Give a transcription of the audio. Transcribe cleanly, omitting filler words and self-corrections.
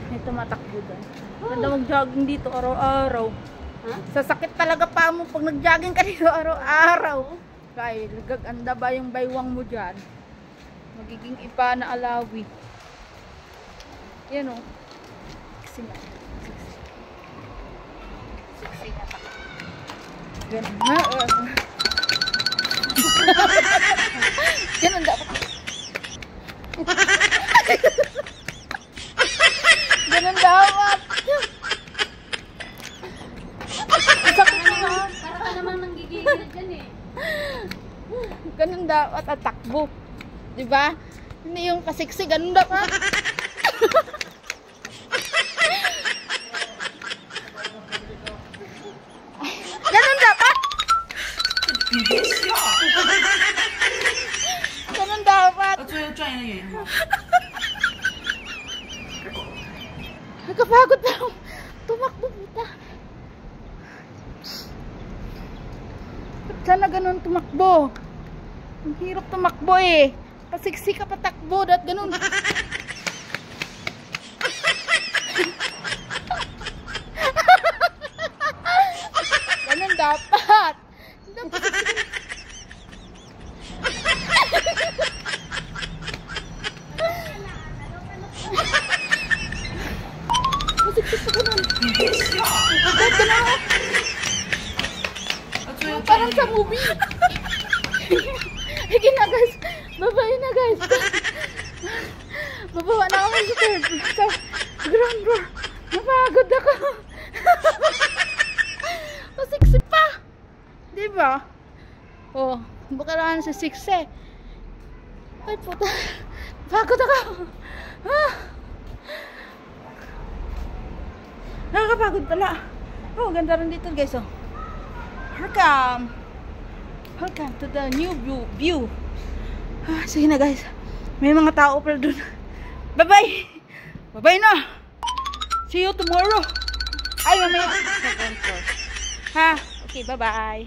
May tumatakbo doon. Ganda mag-jogging dito araw-araw. Sasakit talaga pa mo pag nag-jogging ka dito araw-araw. Kaya gaganda ba yung baywang mo dyan? Magiging ipa na alawi. Yan o. Siksi nga. Siksi nga. Ganun nga. Ganun dapat. Ganun dapat. Sakit na. Para ka naman nanggigigil dyan eh. Ganun dapat at takbo. Diba? Hindi yung kasiksi. Ganun dapat. Ganun dapat. Ganun dapat. Nagkapagod na ako. Tumakbo puta. Sana ganun tumakbo. Ang hirap tumakbo eh. Pasiksi ka patakbo. Dapat ganun. Ganun dapat. Pasiksi pa ganun. Dapat ganun. Parang sa movie. Sige na guys. Babay na guys. Babawa na ako sa ground bro. Napagod ako. Pasiksi pa. Diba? Oh, baka naman sa 6 eh. Ay puta. Pagod ako. Nakakapagod pala. Oh, ganda rin dito guys oh. Welcome to the new view. Sige na guys. May mga tao pala dun. Bye bye. Bye bye na. See you tomorrow. Ay mamaya. Okay, bye bye.